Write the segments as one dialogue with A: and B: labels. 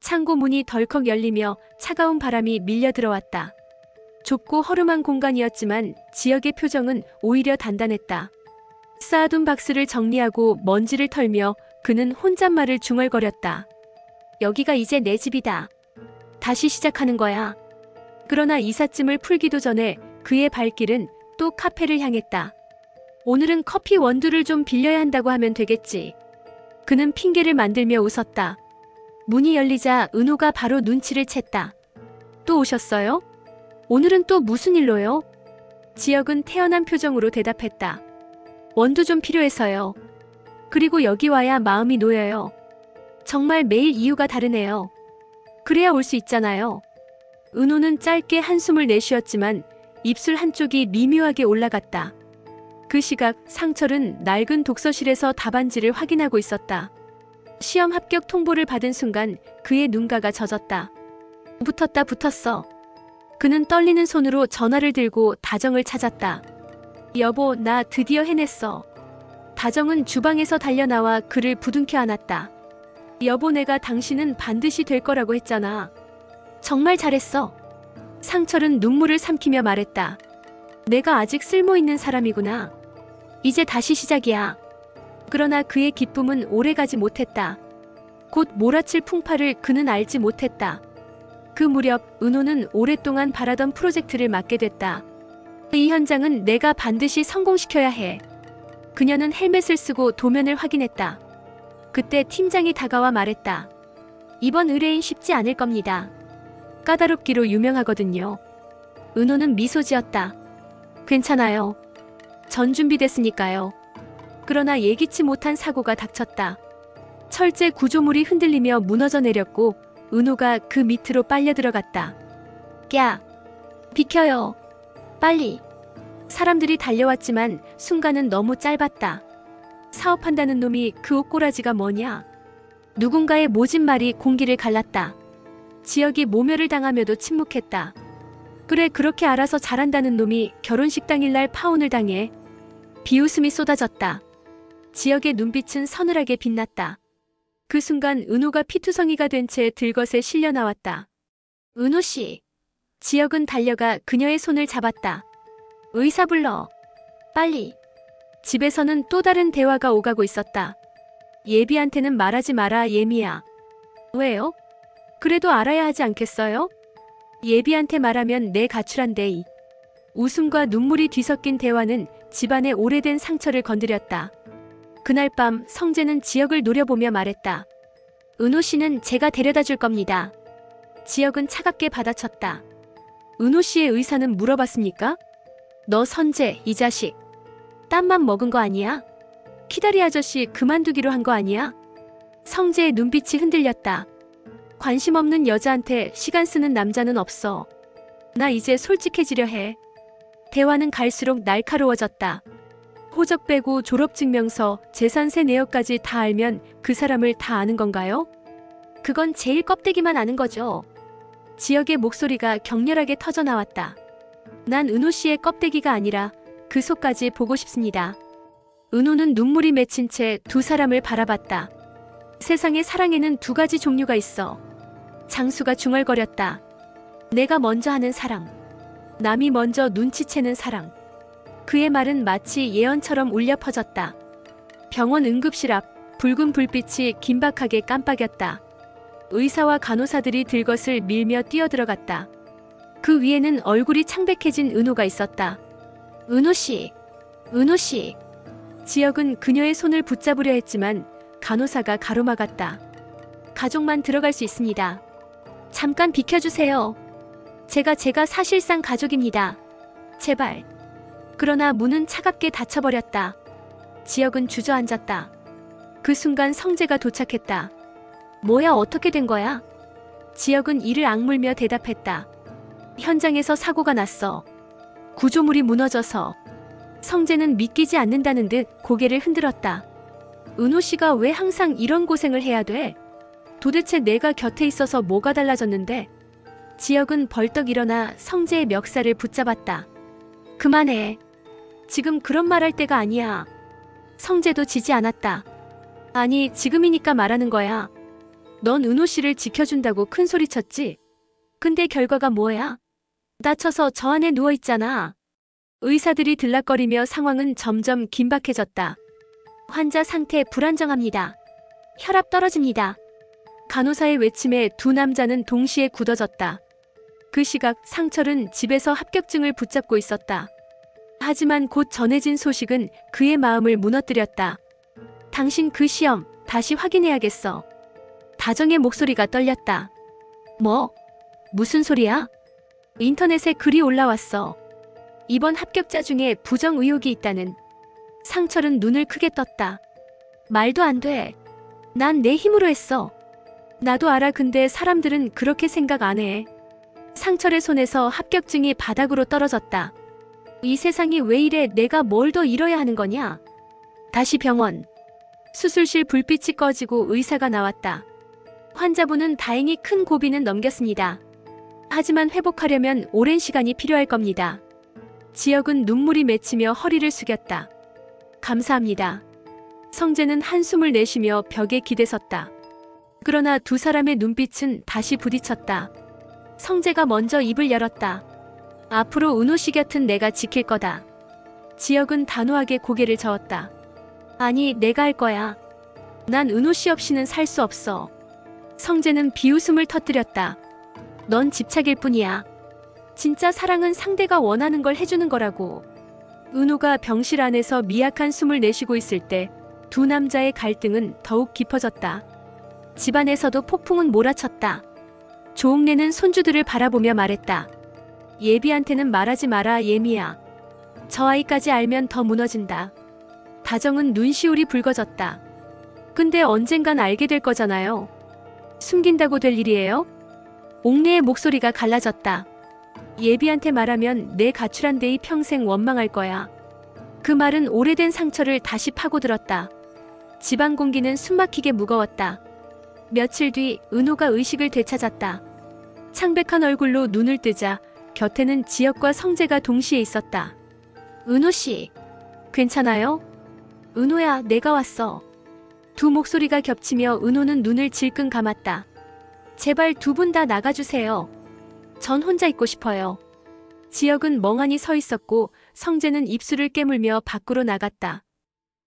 A: 창고 문이 덜컥 열리며 차가운 바람이 밀려 들어왔다. 좁고 허름한 공간이었지만 지역의 표정은 오히려 단단했다. 쌓아둔 박스를 정리하고 먼지를 털며 그는 혼잣말을 중얼거렸다. 여기가 이제 내 집이다. 다시 시작하는 거야. 그러나 이삿짐을 풀기도 전에 그의 발길은 또 카페를 향했다. 오늘은 커피 원두를 좀 빌려야 한다고 하면 되겠지. 그는 핑계를 만들며 웃었다. 문이 열리자 은호가 바로 눈치를 챘다. 또 오셨어요? 오늘은 또 무슨 일로요? 지역은 태연한 표정으로 대답했다. 원두 좀 필요해서요. 그리고 여기 와야 마음이 놓여요. 정말 매일 이유가 다르네요. 그래야 올 수 있잖아요. 은호는 짧게 한숨을 내쉬었지만 입술 한쪽이 미묘하게 올라갔다. 그 시각 상철은 낡은 독서실에서 답안지를 확인하고 있었다. 시험 합격 통보를 받은 순간 그의 눈가가 젖었다. 붙었어. 그는 떨리는 손으로 전화를 들고 다정을 찾았다. 여보, 나 드디어 해냈어. 다정은 주방에서 달려나와 그를 부둥켜 안았다. 여보, 내가 당신은 반드시 될 거라고 했잖아. 정말 잘했어. 상철은 눈물을 삼키며 말했다. 내가 아직 쓸모있는 사람이구나. 이제 다시 시작이야. 그러나 그의 기쁨은 오래가지 못했다. 곧 몰아칠 풍파를 그는 알지 못했다. 그 무렵 은호는 오랫동안 바라던 프로젝트를 맡게 됐다. 이 현장은 내가 반드시 성공시켜야 해. 그녀는 헬멧을 쓰고 도면을 확인했다. 그때 팀장이 다가와 말했다. 이번 의뢰인 쉽지 않을 겁니다. 까다롭기로 유명하거든요. 은호는 미소 지었다. 괜찮아요. 전 준비됐으니까요. 그러나 예기치 못한 사고가 닥쳤다. 철제 구조물이 흔들리며 무너져 내렸고 은호가 그 밑으로 빨려 들어갔다. 야! 비켜요. 빨리. 사람들이 달려왔지만 순간은 너무 짧았다. 사업한다는 놈이 그 옷꼬라지가 뭐냐? 누군가의 모진 말이 공기를 갈랐다. 지역이 모멸을 당하며도 침묵했다. 그래, 그렇게 알아서 잘한다는 놈이 결혼식 당일날 파혼을 당해. 비웃음이 쏟아졌다. 지역의 눈빛은 서늘하게 빛났다. 그 순간 은호가 피투성이가 된 채 들것에 실려 나왔다. 은호씨. 지역은 달려가 그녀의 손을 잡았다. 의사 불러. 빨리. 집에서는 또 다른 대화가 오가고 있었다. 예비한테는 말하지 마라, 예미야. 왜요? 그래도 알아야 하지 않겠어요? 예비한테 말하면 내 가출한대. 웃음과 눈물이 뒤섞인 대화는 집안의 오래된 상처를 건드렸다. 그날 밤 성재는 지역을 노려보며 말했다. 은호 씨는 제가 데려다 줄 겁니다. 지역은 차갑게 받아쳤다. 은호 씨의 의사는 물어봤습니까? 너 선재, 이 자식. 땀만 먹은 거 아니야? 키다리 아저씨 그만두기로 한 거 아니야? 성재의 눈빛이 흔들렸다. 관심 없는 여자한테 시간 쓰는 남자는 없어. 나 이제 솔직해지려 해. 대화는 갈수록 날카로워졌다. 호적 빼고 졸업증명서, 재산세 내역까지 다 알면 그 사람을 다 아는 건가요? 그건 제일 껍데기만 아는 거죠. 지역의 목소리가 격렬하게 터져나왔다. 난 은호 씨의 껍데기가 아니라 그 속까지 보고 싶습니다. 은호는 눈물이 맺힌 채 두 사람을 바라봤다. 세상에 사랑에는 두 가지 종류가 있어. 장수가 중얼거렸다. 내가 먼저 하는 사랑. 남이 먼저 눈치채는 사랑. 그의 말은 마치 예언처럼 울려 퍼졌다. 병원 응급실 앞 붉은 불빛이 긴박하게 깜빡였다. 의사와 간호사들이 들것을 밀며 뛰어들어갔다. 그 위에는 얼굴이 창백해진 은호가 있었다. 은호씨, 은호씨. 지역은 그녀의 손을 붙잡으려 했지만 간호사가 가로막았다. 가족만 들어갈 수 있습니다. 잠깐 비켜주세요. 제가 사실상 가족입니다. 제발. 그러나 문은 차갑게 닫혀버렸다. 지역은 주저앉았다. 그 순간 성재가 도착했다. 뭐야, 어떻게 된 거야? 지역은 이를 악물며 대답했다. 현장에서 사고가 났어. 구조물이 무너져서. 성재는 믿기지 않는다는 듯 고개를 흔들었다. 은호 씨가 왜 항상 이런 고생을 해야 돼? 도대체 내가 곁에 있어서 뭐가 달라졌는데? 지역은 벌떡 일어나 성재의 멱살을 붙잡았다. 그만해. 지금 그런 말할 때가 아니야. 성재도 지지 않았다. 아니, 지금이니까 말하는 거야. 넌 은호 씨를 지켜준다고 큰 소리 쳤지? 근데 결과가 뭐야? 다쳐서 저 안에 누워있잖아. 의사들이 들락거리며 상황은 점점 긴박해졌다. 환자 상태 불안정합니다. 혈압 떨어집니다. 간호사의 외침에 두 남자는 동시에 굳어졌다. 그 시각 상철은 집에서 합격증을 붙잡고 있었다. 하지만 곧 전해진 소식은 그의 마음을 무너뜨렸다. 당신 그 시험 다시 확인해야겠어. 다정의 목소리가 떨렸다. 뭐? 무슨 소리야? 인터넷에 글이 올라왔어. 이번 합격자 중에 부정 의혹이 있다는. 상철은 눈을 크게 떴다. 말도 안 돼. 난 내 힘으로 했어. 나도 알아. 근데 사람들은 그렇게 생각 안 해. 상철의 손에서 합격증이 바닥으로 떨어졌다. 이 세상이 왜 이래? 내가 뭘 더 잃어야 하는 거냐? 다시 병원. 수술실 불빛이 꺼지고 의사가 나왔다. 환자분은 다행히 큰 고비는 넘겼습니다. 하지만 회복하려면 오랜 시간이 필요할 겁니다. 지혁은 눈물이 맺히며 허리를 숙였다. 감사합니다. 성재는 한숨을 내쉬며 벽에 기대섰다. 그러나 두 사람의 눈빛은 다시 부딪혔다. 성재가 먼저 입을 열었다. 앞으로 은호 씨 곁은 내가 지킬 거다. 지혁은 단호하게 고개를 저었다. 아니, 내가 할 거야. 난 은호 씨 없이는 살 수 없어. 성재는 비웃음을 터뜨렸다. 넌 집착일 뿐이야. 진짜 사랑은 상대가 원하는 걸 해주는 거라고. 은호가 병실 안에서 미약한 숨을 내쉬고 있을 때 두 남자의 갈등은 더욱 깊어졌다. 집안에서도 폭풍은 몰아쳤다. 조옥래는 손주들을 바라보며 말했다. 예비한테는 말하지 마라, 예미야. 저 아이까지 알면 더 무너진다. 다정은 눈시울이 붉어졌다. 근데 언젠간 알게 될 거잖아요. 숨긴다고 될 일이에요? 옥래의 목소리가 갈라졌다. 예비한테 말하면 내 가출한 데이 평생 원망할 거야. 그 말은 오래된 상처를 다시 파고들었다. 집안 공기는 숨막히게 무거웠다. 며칠 뒤 은호가 의식을 되찾았다. 창백한 얼굴로 눈을 뜨자 곁에는 지혁과 성재가 동시에 있었다. 은호 씨, 괜찮아요? 은호야, 내가 왔어. 두 목소리가 겹치며 은호는 눈을 질끈 감았다. 제발 두 분 다 나가주세요. 전 혼자 있고 싶어요. 지혁은 멍하니 서 있었고 성재는 입술을 깨물며 밖으로 나갔다.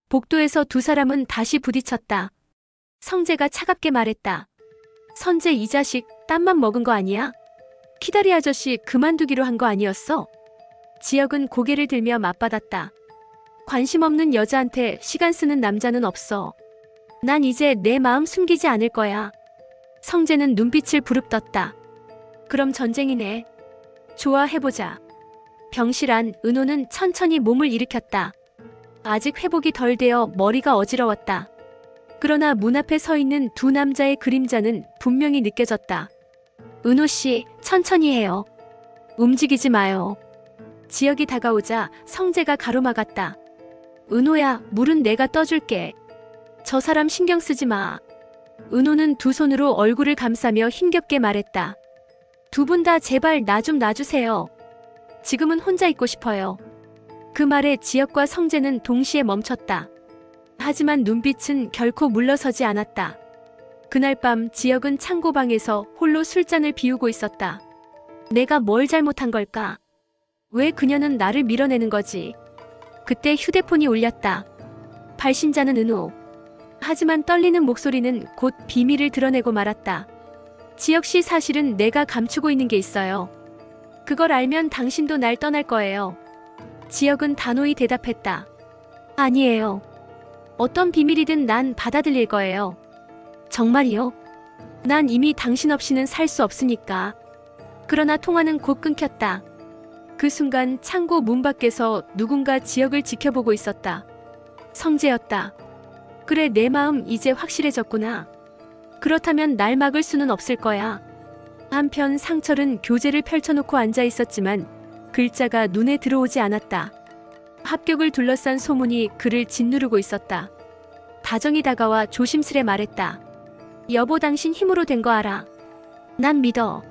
A: 복도에서 두 사람은 다시 부딪혔다. 성재가 차갑게 말했다. 선재, 이 자식 땀만 먹은 거 아니야? 키다리 아저씨 그만두기로 한 거 아니었어? 지혁은 고개를 들며 맞받았다. 관심 없는 여자한테 시간 쓰는 남자는 없어. 난 이제 내 마음 숨기지 않을 거야. 성재는 눈빛을 부릅떴다. 그럼 전쟁이네. 좋아, 해보자. 병실 안 은호는 천천히 몸을 일으켰다. 아직 회복이 덜 되어 머리가 어지러웠다. 그러나 문 앞에 서 있는 두 남자의 그림자는 분명히 느껴졌다. 은호 씨, 천천히 해요. 움직이지 마요. 지혁이 다가오자 성재가 가로막았다. 은호야, 물은 내가 떠줄게. 저 사람 신경 쓰지 마. 은호는 두 손으로 얼굴을 감싸며 힘겹게 말했다. 두 분 다 제발 나 좀 놔주세요. 지금은 혼자 있고 싶어요. 그 말에 지혁과 성재는 동시에 멈췄다. 하지만 눈빛은 결코 물러서지 않았다. 그날 밤 지혁은 창고방에서 홀로 술잔을 비우고 있었다. 내가 뭘 잘못한 걸까? 왜 그녀는 나를 밀어내는 거지? 그때 휴대폰이 울렸다. 발신자는 은호. 하지만 떨리는 목소리는 곧 비밀을 드러내고 말았다. 지혁 씨, 사실은 내가 감추고 있는 게 있어요. 그걸 알면 당신도 날 떠날 거예요. 지혁은 단호히 대답했다. 아니에요. 어떤 비밀이든 난 받아들일 거예요. 정말이요? 난 이미 당신 없이는 살 수 없으니까. 그러나 통화는 곧 끊겼다. 그 순간 창고 문 밖에서 누군가 지혁을 지켜보고 있었다. 성재였다. 그래, 내 마음 이제 확실해졌구나. 그렇다면 날 막을 수는 없을 거야. 한편 상철은 교재를 펼쳐놓고 앉아 있었지만 글자가 눈에 들어오지 않았다. 합격을 둘러싼 소문이 그를 짓누르고 있었다. 다정이 다가와 조심스레 말했다. 여보, 당신 힘으로 된 거 알아. 난 믿어.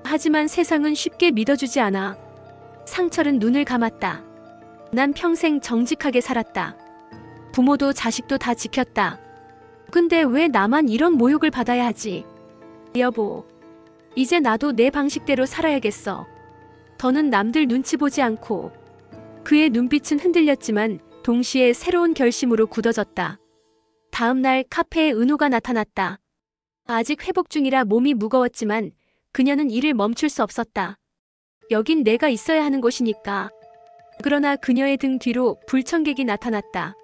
A: 하지만 세상은 쉽게 믿어주지 않아. 상철은 눈을 감았다. 난 평생 정직하게 살았다. 부모도 자식도 다 지켰다. 근데 왜 나만 이런 모욕을 받아야 하지? 여보, 이제 나도 내 방식대로 살아야겠어. 더는 남들 눈치 보지 않고. 그의 눈빛은 흔들렸지만 동시에 새로운 결심으로 굳어졌다. 다음 날 카페에 은호가 나타났다. 아직 회복 중이라 몸이 무거웠지만 그녀는 일을 멈출 수 없었다. 여긴 내가 있어야 하는 곳이니까. 그러나 그녀의 등 뒤로 불청객이 나타났다.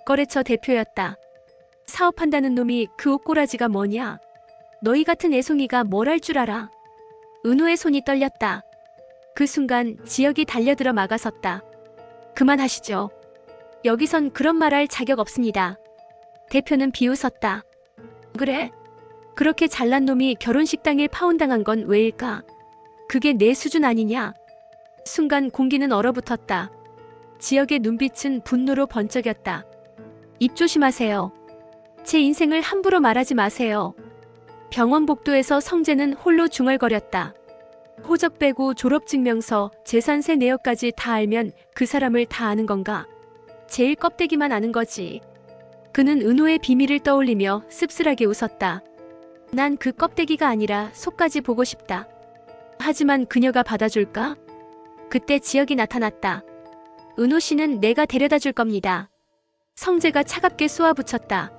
A: 거래처 대표였다. 사업한다는 놈이 그 옷꼬라지가 뭐냐? 너희 같은 애송이가 뭘 할 줄 알아? 은호의 손이 떨렸다. 그 순간 지혁이 달려들어 막아섰다. 그만하시죠. 여기선 그런 말 할 자격 없습니다. 대표는 비웃었다. 그래? 그렇게 잘난 놈이 결혼식 당일 파혼당한 건 왜일까? 그게 내 수준 아니냐? 순간 공기는 얼어붙었다. 지혁의 눈빛은 분노로 번쩍였다. 입 조심하세요. 제 인생을 함부로 말하지 마세요. 병원 복도에서 성재는 홀로 중얼거렸다. 호적 빼고 졸업증명서, 재산세 내역까지 다 알면 그 사람을 다 아는 건가? 제일 껍데기만 아는 거지. 그는 은호의 비밀을 떠올리며 씁쓸하게 웃었다. 난 그 껍데기가 아니라 속까지 보고 싶다. 하지만 그녀가 받아줄까? 그때 지혁이 나타났다. 은호 씨는 내가 데려다 줄 겁니다. 성재가 차갑게 쏘아붙였다.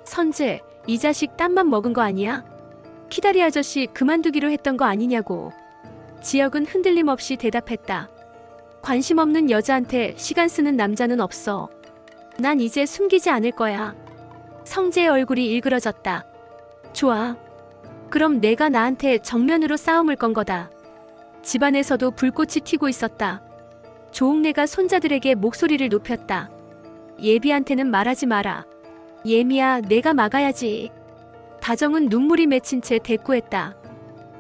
A: 선재, 이 자식 땀만 먹은 거 아니야? 키다리 아저씨 그만두기로 했던 거 아니냐고. 지혁은 흔들림 없이 대답했다. 관심 없는 여자한테 시간 쓰는 남자는 없어. 난 이제 숨기지 않을 거야. 성재의 얼굴이 일그러졌다. 좋아. 그럼 내가 나한테 정면으로 싸움을 건 거다. 집안에서도 불꽃이 튀고 있었다. 조옥래가 손자들에게 목소리를 높였다. 예비한테는 말하지 마라. 예미야, 내가 막아야지. 다정은 눈물이 맺힌 채 대꾸했다.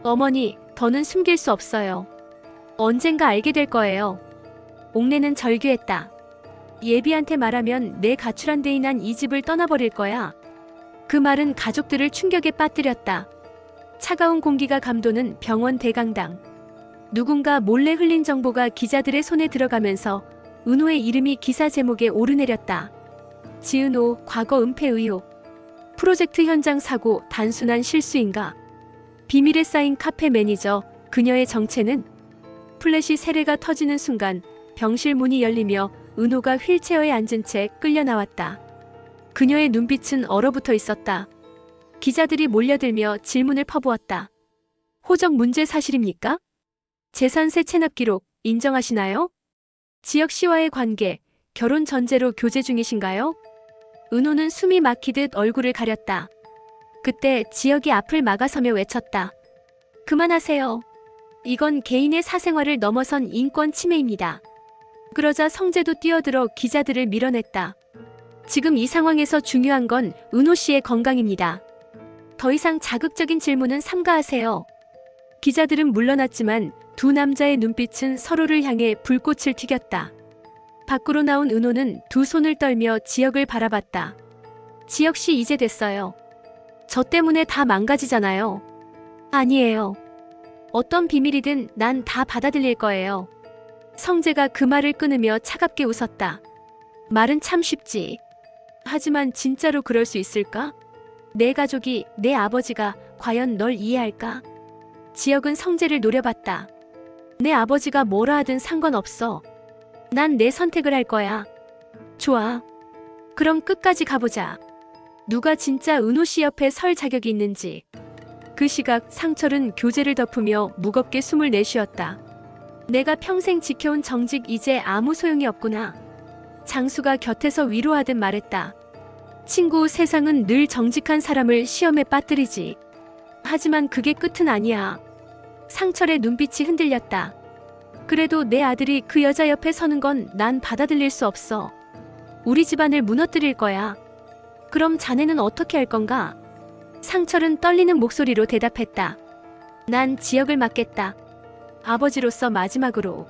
A: 어머니, 더는 숨길 수 없어요. 언젠가 알게 될 거예요. 옥래는 절규했다. 예비한테 말하면 내 가출한 데이 난 이 집을 떠나버릴 거야. 그 말은 가족들을 충격에 빠뜨렸다. 차가운 공기가 감도는 병원 대강당. 누군가 몰래 흘린 정보가 기자들의 손에 들어가면서 은호의 이름이 기사 제목에 오르내렸다. 지은호 과거 은폐 의혹. 프로젝트 현장 사고 단순한 실수인가? 비밀에 쌓인 카페 매니저, 그녀의 정체는? 플래시 세례가 터지는 순간 병실 문이 열리며 은호가 휠체어에 앉은 채 끌려 나왔다. 그녀의 눈빛은 얼어붙어 있었다. 기자들이 몰려들며 질문을 퍼부었다. 호적 문제 사실입니까? 재산세 체납 기록 인정하시나요? 지혁 씨와의 관계, 결혼 전제로 교제 중이신가요? 은호는 숨이 막히듯 얼굴을 가렸다. 그때 지혁이 앞을 막아서며 외쳤다. 그만하세요. 이건 개인의 사생활을 넘어선 인권 침해입니다. 그러자 성재도 뛰어들어 기자들을 밀어냈다. 지금 이 상황에서 중요한 건 은호 씨의 건강입니다. 더 이상 자극적인 질문은 삼가하세요. 기자들은 물러났지만 두 남자의 눈빛은 서로를 향해 불꽃을 튀겼다. 밖으로 나온 은호는 두 손을 떨며 지혁을 바라봤다. 지혁 씨 이제 됐어요. 저 때문에 다 망가지잖아요. 아니에요. 어떤 비밀이든 난 다 받아들일 거예요. 성재가 그 말을 끊으며 차갑게 웃었다. 말은 참 쉽지. 하지만 진짜로 그럴 수 있을까? 내 가족이, 내 아버지가 과연 널 이해할까? 지혁은 성재를 노려봤다. 내 아버지가 뭐라 하든 상관없어. 난 내 선택을 할 거야. 좋아. 그럼 끝까지 가보자. 누가 진짜 은호 씨 옆에 설 자격이 있는지. 그 시각 상철은 교재를 덮으며 무겁게 숨을 내쉬었다. 내가 평생 지켜온 정직 이제 아무 소용이 없구나. 장수가 곁에서 위로하듯 말했다. 친구, 세상은 늘 정직한 사람을 시험에 빠뜨리지. 하지만 그게 끝은 아니야. 상철의 눈빛이 흔들렸다. 그래도 내 아들이 그 여자 옆에 서는 건 난 받아들일 수 없어. 우리 집안을 무너뜨릴 거야. 그럼 자네는 어떻게 할 건가? 상철은 떨리는 목소리로 대답했다. 난 지역을 맡겠다. 아버지로서 마지막으로.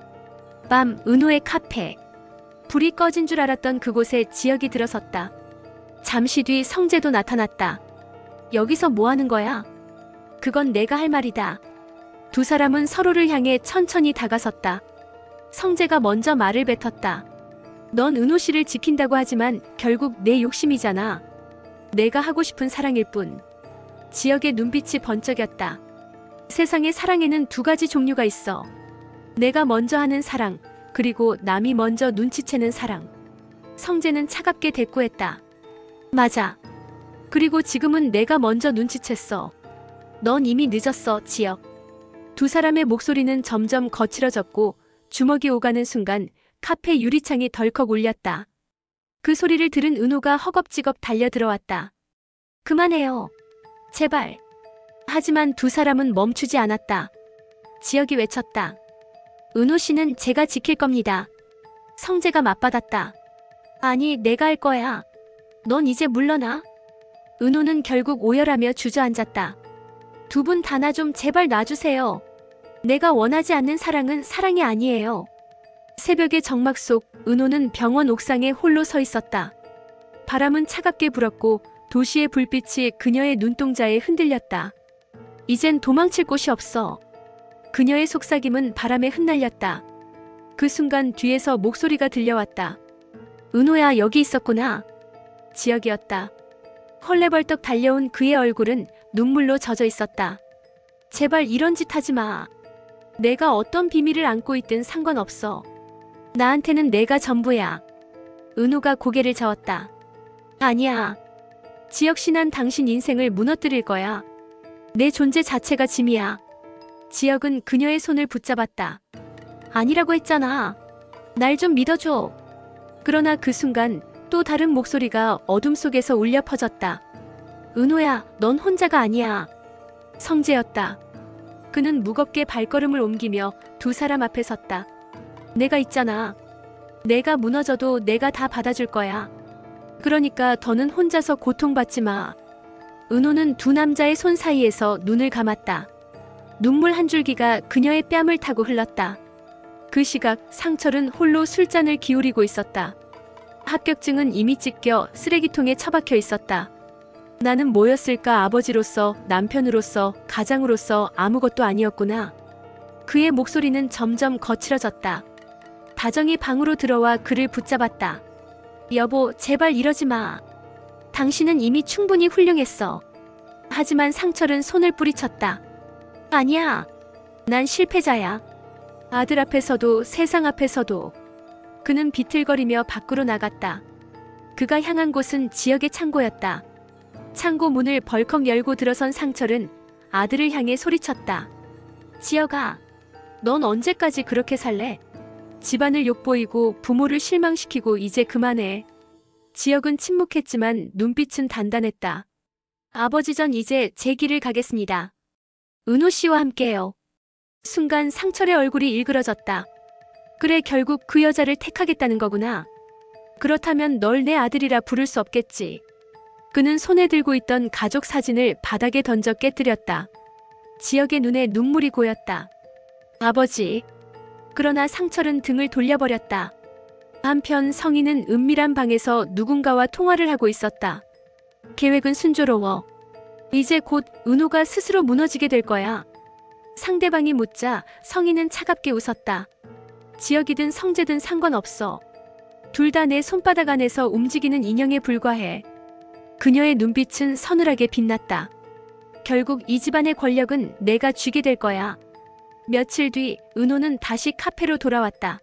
A: 밤 은호의 카페. 불이 꺼진 줄 알았던 그곳에 지역이 들어섰다. 잠시 뒤 성재도 나타났다. 여기서 뭐 하는 거야? 그건 내가 할 말이다. 두 사람은 서로를 향해 천천히 다가섰다. 성재가 먼저 말을 뱉었다. 넌 은호 씨를 지킨다고 하지만 결국 내 욕심이잖아. 내가 하고 싶은 사랑일 뿐. 지혁의 눈빛이 번쩍였다. 세상에 사랑에는 두 가지 종류가 있어. 내가 먼저 하는 사랑, 그리고 남이 먼저 눈치채는 사랑. 성재는 차갑게 대꾸했다. 맞아. 그리고 지금은 내가 먼저 눈치챘어. 넌 이미 늦었어, 지혁. 두 사람의 목소리는 점점 거칠어졌고 주먹이 오가는 순간 카페 유리창이 덜컥 울렸다. 그 소리를 들은 은호가 허겁지겁 달려들어왔다. 그만해요. 제발. 하지만 두 사람은 멈추지 않았다. 지혁이 외쳤다. 은호 씨는 제가 지킬 겁니다. 성재가 맞받았다. 아니, 내가 할 거야. 넌 이제 물러나. 은호는 결국 오열하며 주저앉았다. 두 분 다 나 좀 제발 놔주세요. 내가 원하지 않는 사랑은 사랑이 아니에요. 새벽의 정막 속 은호는 병원 옥상에 홀로 서 있었다. 바람은 차갑게 불었고 도시의 불빛이 그녀의 눈동자에 흔들렸다. 이젠 도망칠 곳이 없어. 그녀의 속삭임은 바람에 흩날렸다. 그 순간 뒤에서 목소리가 들려왔다. 은호야, 여기 있었구나. 지혁이었다. 헐레벌떡 달려온 그의 얼굴은 눈물로 젖어 있었다. 제발 이런 짓 하지 마. 내가 어떤 비밀을 안고 있든 상관없어. 나한테는 내가 전부야. 은호가 고개를 저었다. 아니야. 지혁 씨, 난 당신 인생을 무너뜨릴 거야. 내 존재 자체가 짐이야. 지혁은 그녀의 손을 붙잡았다. 아니라고 했잖아. 날 좀 믿어줘. 그러나 그 순간 또 다른 목소리가 어둠 속에서 울려 퍼졌다. 은호야, 넌 혼자가 아니야. 성재였다. 그는 무겁게 발걸음을 옮기며 두 사람 앞에 섰다. 내가 있잖아. 내가 무너져도 내가 다 받아줄 거야. 그러니까 더는 혼자서 고통받지 마. 은호는 두 남자의 손 사이에서 눈을 감았다. 눈물 한 줄기가 그녀의 뺨을 타고 흘렀다. 그 시각 상철은 홀로 술잔을 기울이고 있었다. 합격증은 이미 찢겨 쓰레기통에 처박혀 있었다. 나는 뭐였을까? 아버지로서, 남편으로서, 가장으로서 아무것도 아니었구나. 그의 목소리는 점점 거칠어졌다. 다정이 방으로 들어와 그를 붙잡았다. 여보, 제발 이러지 마. 당신은 이미 충분히 훌륭했어. 하지만 상철은 손을 뿌리쳤다. 아니야. 난 실패자야. 아들 앞에서도 세상 앞에서도. 그는 비틀거리며 밖으로 나갔다. 그가 향한 곳은 지역의 창고였다. 창고 문을 벌컥 열고 들어선 상철은 아들을 향해 소리쳤다. 지혁아, 넌 언제까지 그렇게 살래? 집안을 욕보이고 부모를 실망시키고 이제 그만해. 지혁은 침묵했지만 눈빛은 단단했다. 아버지, 전 이제 제 길을 가겠습니다. 은호 씨와 함께요. 순간 상철의 얼굴이 일그러졌다. 그래, 결국 그 여자를 택하겠다는 거구나. 그렇다면 널 내 아들이라 부를 수 없겠지. 그는 손에 들고 있던 가족 사진을 바닥에 던져 깨뜨렸다. 지혁의 눈에 눈물이 고였다. 아버지. 그러나 상철은 등을 돌려버렸다. 한편 성희는 은밀한 방에서 누군가와 통화를 하고 있었다. 계획은 순조로워. 이제 곧 은호가 스스로 무너지게 될 거야. 상대방이 묻자 성희는 차갑게 웃었다. 지혁이든 성재든 상관없어. 둘 다 내 손바닥 안에서 움직이는 인형에 불과해. 그녀의 눈빛은 서늘하게 빛났다. 결국 이 집안의 권력은 내가 쥐게 될 거야. 며칠 뒤 은호는 다시 카페로 돌아왔다.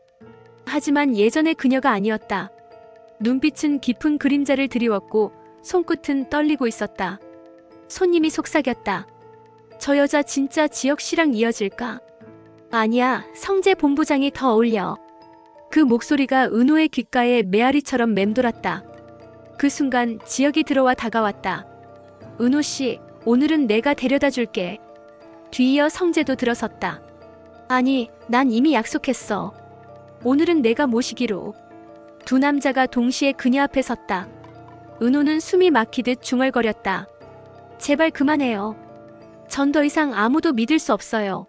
A: 하지만 예전의 그녀가 아니었다. 눈빛은 깊은 그림자를 드리웠고 손끝은 떨리고 있었다. 손님이 속삭였다. 저 여자 진짜 지혁 씨랑 이어질까? 아니야, 성재 본부장이 더 어울려. 그 목소리가 은호의 귓가에 메아리처럼 맴돌았다. 그 순간 지혁이 들어와 다가왔다. 은호 씨, 오늘은 내가 데려다 줄게. 뒤이어 성재도 들어섰다. 아니, 난 이미 약속했어. 오늘은 내가 모시기로. 두 남자가 동시에 그녀 앞에 섰다. 은호는 숨이 막히듯 중얼거렸다. 제발 그만해요. 전 더 이상 아무도 믿을 수 없어요.